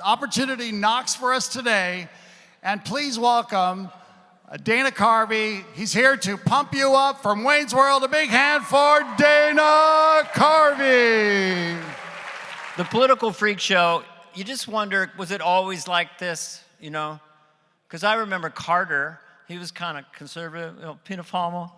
Opportunity knocks for us today, and please welcome Dana Carvey. He's here to pump you up from Wayne's World. A big hand for Dana Carvey. The Political Freak Show, you just wonder, was it always like this, you know? Because I remember Carter, he was kind of conservative, peanut farmer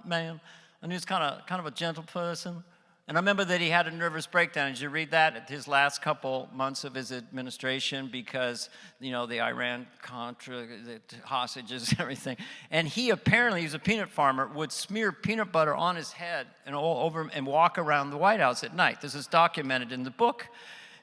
man, and he was kind of a gentle person. And I remember that he had a nervous breakdown. Did you read that at his last couple months of his administration because, the Iran-Contra, the hostages, everything. And he apparently, he's a peanut farmer, would smear peanut butter on his head and all over and walk around the White House at night. This is documented in the book.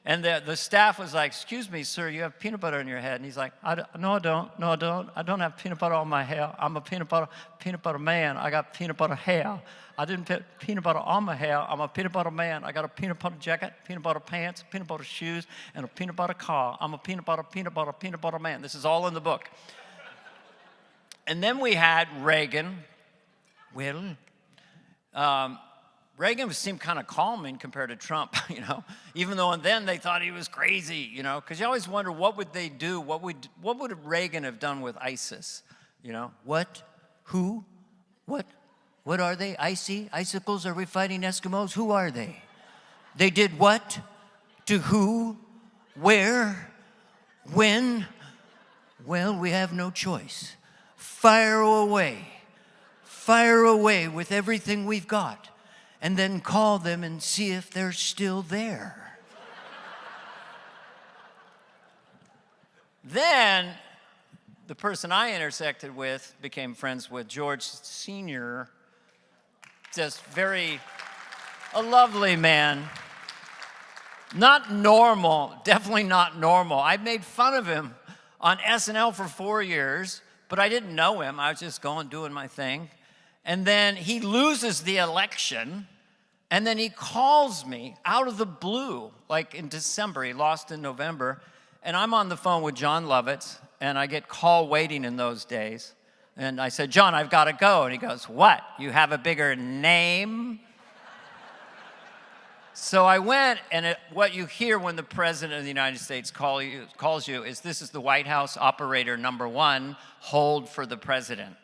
And the staff was like, "Excuse me, sir, you have peanut butter on your head." And he's like, "No, I don't. No, I don't. I don't have peanut butter on my hair. I'm a peanut butter man. I got peanut butter hair. I didn't put peanut butter on my hair. I'm a peanut butter man. I got a peanut butter jacket, peanut butter pants, peanut butter shoes, and a peanut butter car. I'm a peanut butter man." This is all in the book. And then we had Reagan. Reagan seemed kind of calming compared to Trump, even though then they thought he was crazy, because you always wonder what would they do? What would Reagan have done with ISIS? What? Who? What? What are they? Icicles? Are we fighting Eskimos? Who are they? They did what? To who? Where? When? Well, we have no choice. Fire away. Fire away with everything we've got. And then call them and see if they're still there. Then, the person I intersected with became friends with George Sr., just a lovely man. Not normal, definitely not normal. I made fun of him on SNL for 4 years, but I didn't know him. I was just doing my thing. And then he loses the election, and then he calls me out of the blue, like in December. He lost in November. And I'm on the phone with John Lovitz, and I get call waiting in those days. And I said, "John, I've got to go." And he goes, "What? You have a bigger name?" So I went, and what you hear when the President of the United States calls you is, "This is the White House operator number 1, hold for the President."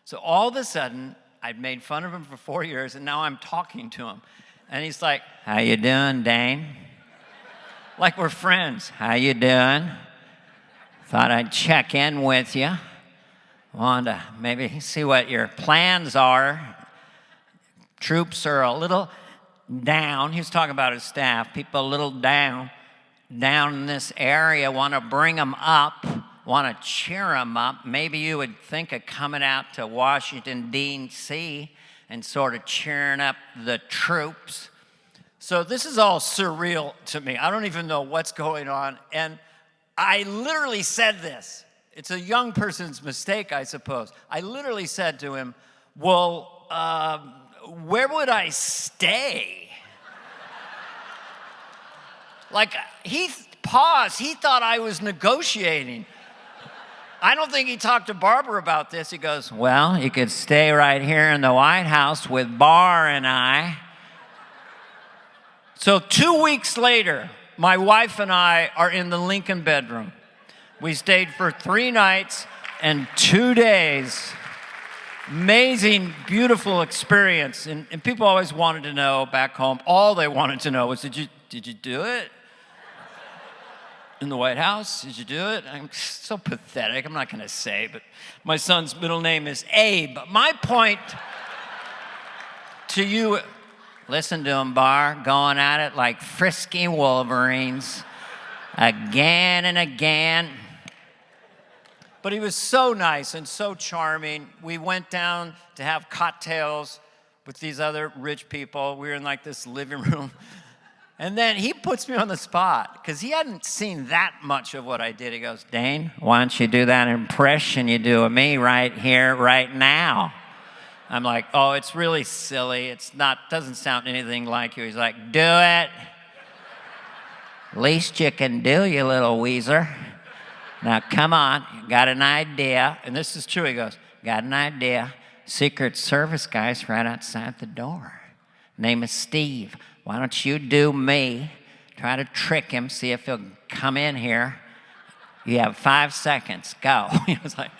So all of a sudden, I'd made fun of him for 4 years, and now I'm talking to him. And he's like, "How you doing, Dane?" Like we're friends. "How you doing? Thought I'd check in with you. Wanted to maybe see what your plans are. Troops are a little down." He was talking about his staff. People a little down in this area. Want to bring them up. Want to cheer them up. Maybe you would think of coming out to Washington, D.C. and sort of cheering up the troops. So this is all surreal to me. I don't even know what's going on. And I literally said this. It's a young person's mistake, I suppose. I literally said to him, "Well, where would I stay?" Like, he paused. He thought I was negotiating. I don't think he talked to Barbara about this. He goes, "Well, you could stay right here in the White House with Barr and I." So 2 weeks later, my wife and I are in the Lincoln bedroom. We stayed for 3 nights and 2 days. Amazing, beautiful experience. And people always wanted to know back home, all they wanted to know was, did you do it? In the White House? Did you do it? I'm so pathetic. I'm not going to say, but my son's middle name is Abe. My point to you, listen to them, Barr, going at it like frisky Wolverines again and again. But he was so nice and so charming. We went down to have cocktails with these other rich people. We were in like this living room. And then he puts me on the spot because he hadn't seen that much of what I did. He goes, "Dane, why don't you do that impression you do of me right here, right now?" I'm like, "Oh, it's really silly. Doesn't sound anything like you." He's like, "Do it. Least you can do, you little Weezer. Now, come on. You got an idea." And this is true. He goes, "Got an idea. Secret Service guy's right outside the door. Name is Steve. Why don't you do me try to trick him, see if he'll come in here. You have 5 seconds, go. He was like,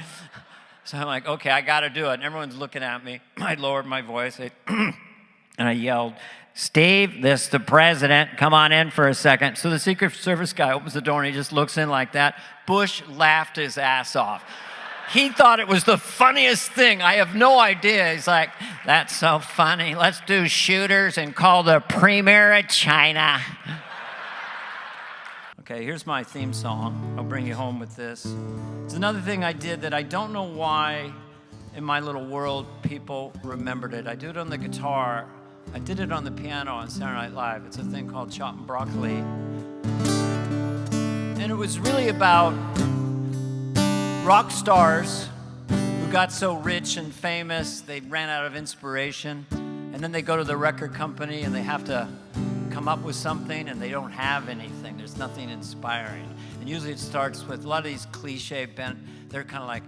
so I'm like, okay, I got to do it. And everyone's looking at me. I lowered my voice, and I yelled, Steve, this is the president. Come on in for a second. So the Secret Service guy opens the door, and he just looks in like that. Bush laughed his ass off. He thought it was the funniest thing. I have no idea. He's like, that's so funny. Let's do shooters and call the premier of China. Okay, here's my theme song. I'll bring you home with this. It's another thing I did that I don't know why in my little world people remembered it. I do it on the guitar. I did it on the piano on Saturday Night Live. It's a thing called Chopping Broccoli. And it was really about rock stars who got so rich and famous they ran out of inspiration, and then they go to the record company and they have to come up with something and they don't have anything. There's nothing inspiring. And usually it starts with a lot of these cliche bands. They're kind of like,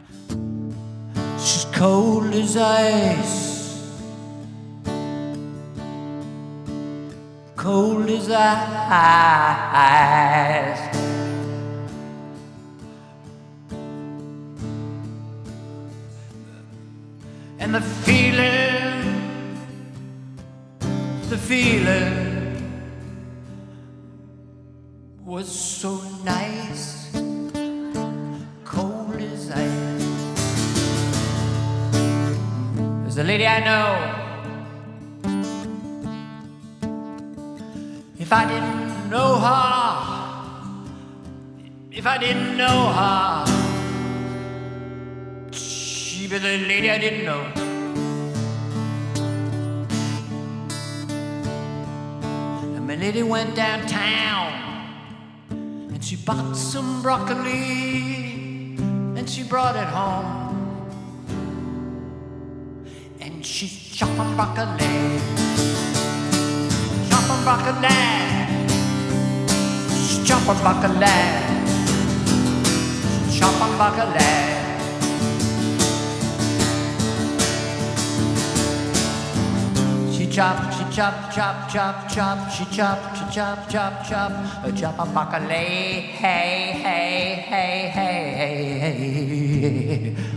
she's cold as ice, cold as ice. And the feeling was so nice, cold as ice. There's a lady I know, if I didn't know her, she'd be the lady I didn't know. And my lady went downtown and she bought some broccoli and she brought it home. And she's chopping broccoli, chopping broccoli, she's chopping broccoli, she's chopping broccoli. Chop, she chop, chop, chop, chop, she chop, chop, chop, chop, chop a broccoli, hey, hey, hey, hey, hey, hey.